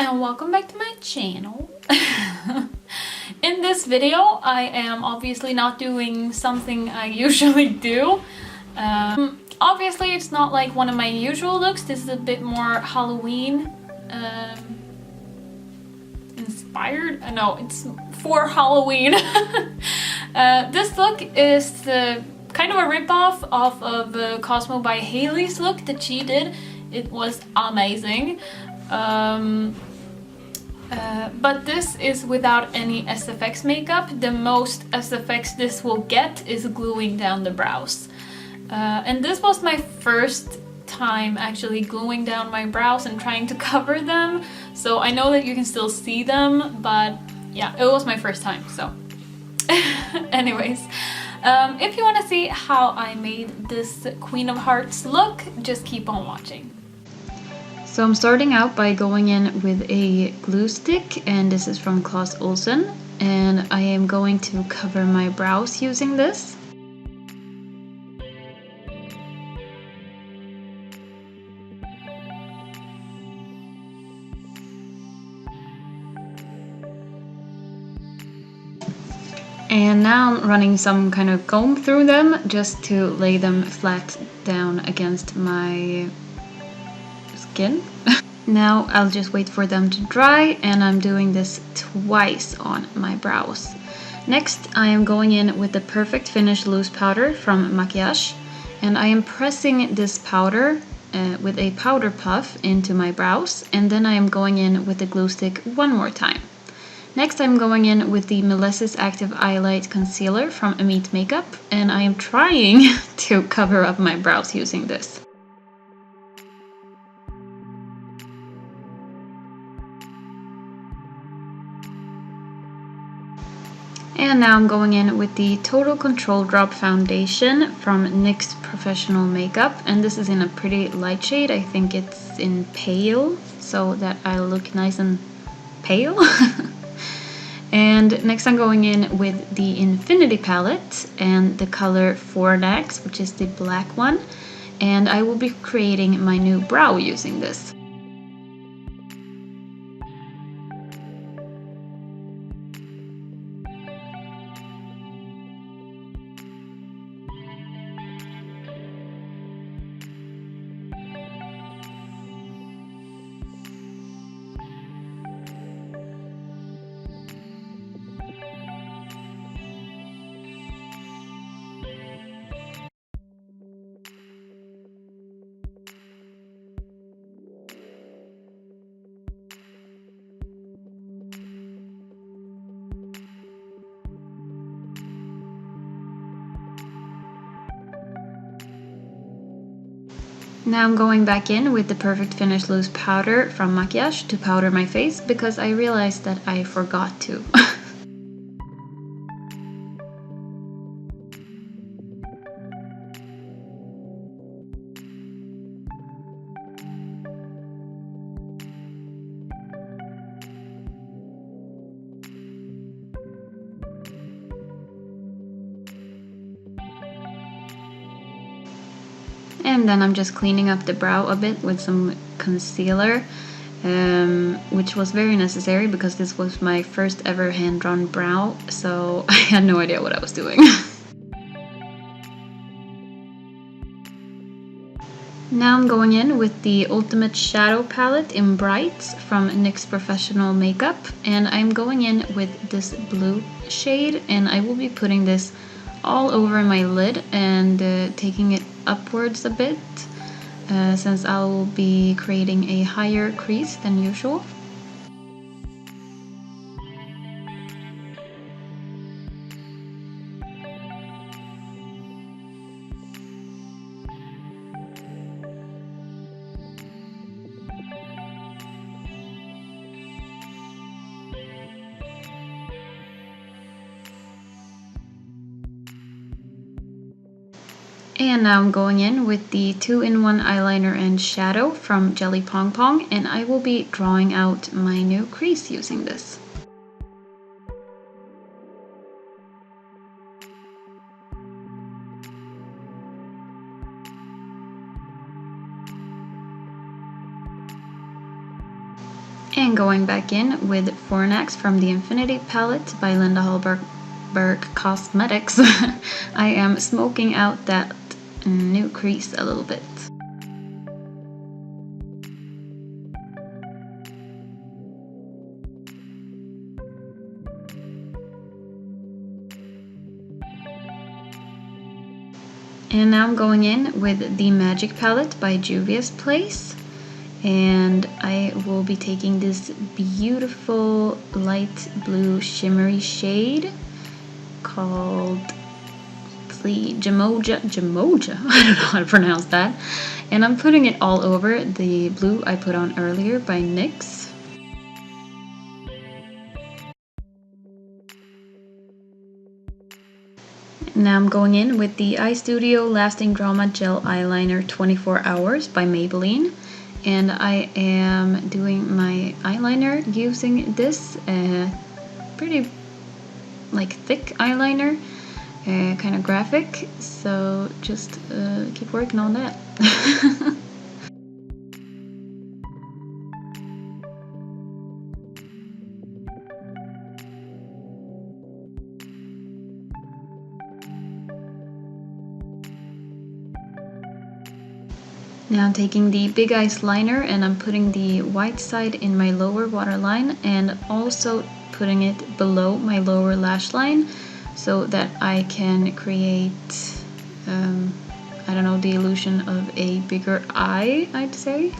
and welcome back to my channel. In this video I am obviously not doing something I usually do. Obviously it's not like one of my usual looks. This is a bit more Halloween inspired. No, it's for Halloween. This look is kind of a ripoff off of CosmoByHaley's look that she did. It was amazing. But this is without any SFX makeup. The most SFX this will get is gluing down the brows. And this was my first time actually gluing down my brows and trying to cover them. So I know that you can still see them, but yeah, it was my first time, so. Anyways, if you want to see how I made this Queen of Hearts look, just keep on watching. So I'm starting out by going in with a glue stick, and this is from Clas Ohlson, and I am going to cover my brows using this. And now I'm running some kind of comb through them just to lay them flat down against my skin. Now I'll just wait for them to dry, and I'm doing this twice on my brows. Next I am going in with the Perfect Finish loose powder from Makiash, and I am pressing this powder with a powder puff into my brows, and then I am going in with the glue stick one more time. Next I'm going in with the Milessis Active Eyelight Concealer from Emite Makeup, and I am trying to cover up my brows using this. And now I'm going in with the Total Control Drop Foundation from NYX Professional Makeup, and this is in a pretty light shade. I think it's in pale, so that I look nice and pale. And next I'm going in with the Infinity palette and the color Fornax, which is the black one, and I will be creating my new brow using this. Now I'm going back in with the Perfect Finish loose powder from Makiash to powder my face, because I realized that I forgot to. And then I'm just cleaning up the brow a bit with some concealer, which was very necessary because this was my first ever hand-drawn brow, so I had no idea what I was doing. Now I'm going in with the Ultimate Shadow palette in Bright from NYX Professional Makeup, and I'm going in with this blue shade, and I will be putting this all over my lid and taking it upwards a bit, since I will be creating a higher crease than usual. And now I'm going in with the 2-in-1 eyeliner and shadow from Jelly Pong Pong, and I will be drawing out my new crease using this. And going back in with Fornax from the Infinity palette by Linda Hallberg Cosmetics, I am smoking out that new crease a little bit. And now I'm going in with the Magic palette by Juvia's Place. And I will be taking this beautiful light blue shimmery shade called Jamoja, I don't know how to pronounce that. And I'm putting it all over the blue I put on earlier by NYX. Now I'm going in with the Eyestudio Lasting Drama Gel Eyeliner 24 Hours by Maybelline. And I am doing my eyeliner using this pretty like thick eyeliner, kind of graphic, so just keep working on that. Now I'm taking the Big Eyes liner and I'm putting the white side in my lower waterline and also putting it below my lower lash line so that I can create, I don't know, the illusion of a bigger eye, I'd say.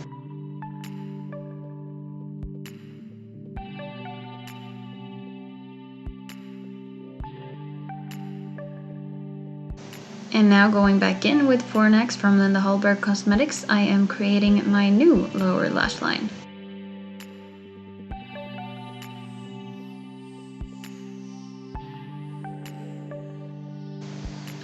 And now going back in with Fornax from Linda Hallberg Cosmetics, I am creating my new lower lash line.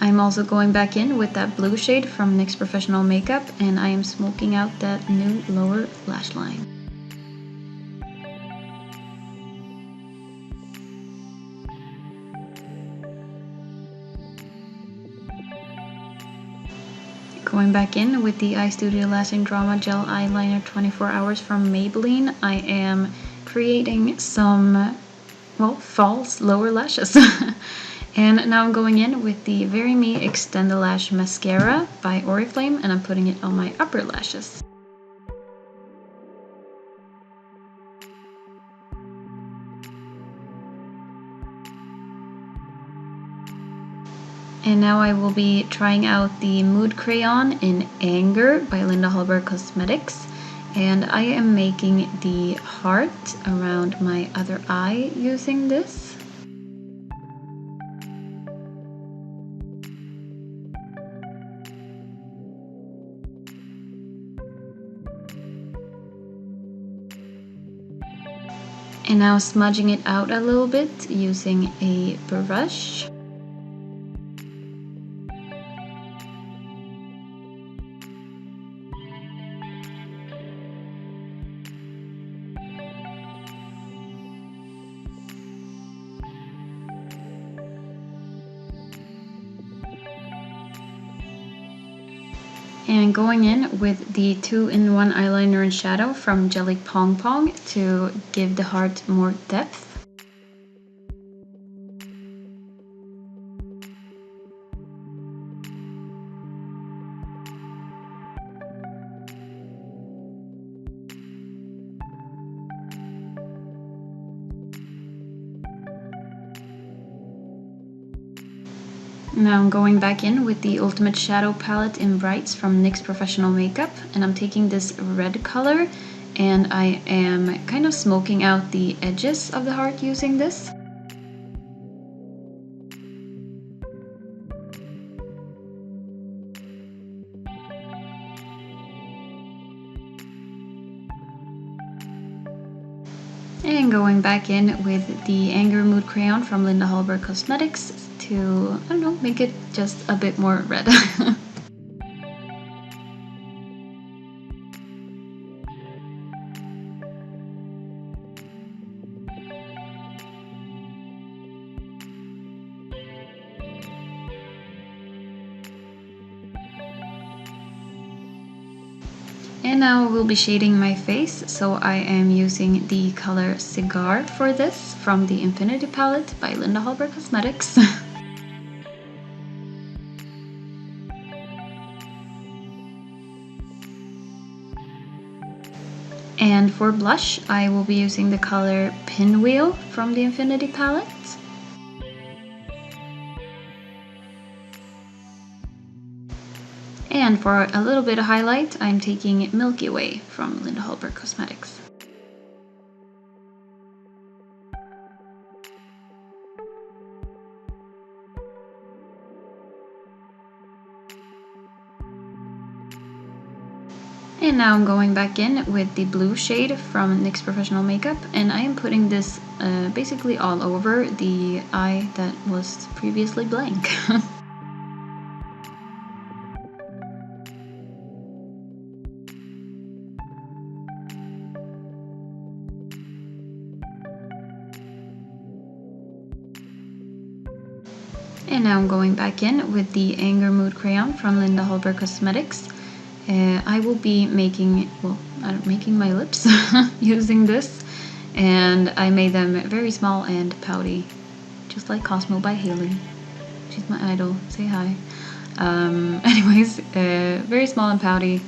I'm also going back in with that blue shade from NYX Professional Makeup, and I am smoking out that new lower lash line. Going back in with the Eyestudio Lasting Drama Gel Eyeliner 24 Hours from Maybelline, I am creating some, well, false lower lashes. And now I'm going in with the veryme Extendalash Mascara by Oriflame, and I'm putting it on my upper lashes. And now I will be trying out the Mood Crayon in Anger by Linda Hallberg Cosmetics. And I am making the heart around my other eye using this. And now smudging it out a little bit using a brush. And going in with the 2-in-1 eyeliner and shadow from Jelly Pong Pong to give the heart more depth. Now I'm going back in with the Ultimate Shadow Palette in Brights from NYX Professional Makeup, and I'm taking this red color and I am kind of smoking out the edges of the heart using this. And going back in with the Anger Mood Crayon from Linda Hallberg Cosmetics to, I don't know, make it just a bit more red. And now we'll be shading my face, so I am using the color Cigar for this from the Infinity palette by Hallberg Cosmetics. And for blush, I will be using the color Pinwheel from the Infinity palette. And for a little bit of highlight, I'm taking Milky Way from Hallberg Cosmetics. And now I'm going back in with the blue shade from NYX Professional Makeup, and I am putting this basically all over the eye that was previously blank. And now I'm going back in with the Anger Mood Crayon from Hallberg Cosmetics. I will be making my lips using this, and I made them very small and pouty, just like CosmoByHaley. She's my idol. Say hi. Anyways, very small and pouty.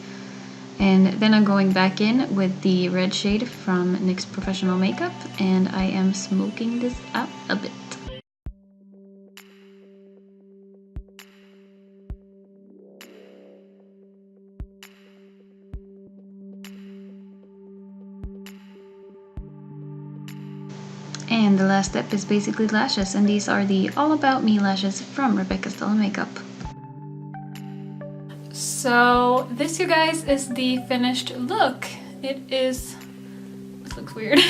And then I'm going back in with the red shade from NYX Professional Makeup, and I am smoking this out a bit. And the last step is basically lashes, and these are the All About Me lashes from Stella Makeup. So this, you guys, is the finished look. It looks weird.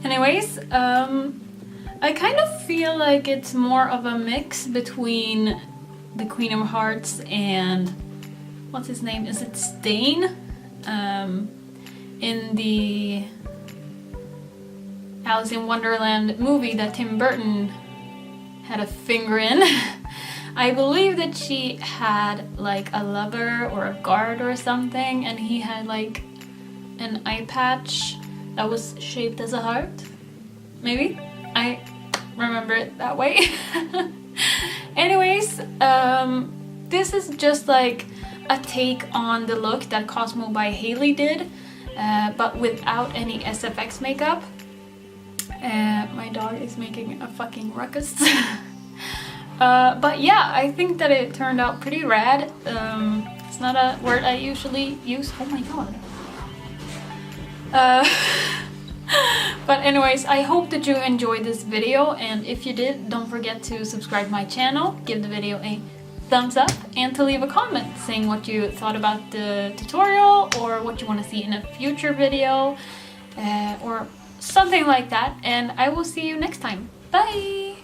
Anyways, I kind of feel like it's more of a mix between the Queen of Hearts and what's his name? Is it Stain? In the Alice in Wonderland movie that Tim Burton had a finger in. I believe that she had like a lover or a guard or something, and he had like an eye patch that was shaped as a heart. Maybe? I remember it that way. Anyways, this is just like a take on the look that CosmoByHaley did, but without any SFX makeup. My dog is making a fucking ruckus. But yeah, I think that it turned out pretty rad. It's not a word I usually use. Oh my god. But anyways, I hope that you enjoyed this video, and if you did, don't forget to subscribe to my channel, give the video a thumbs up, and to leave a comment saying what you thought about the tutorial, or what you want to see in a future video, or something like that. And I will see you next time. Bye!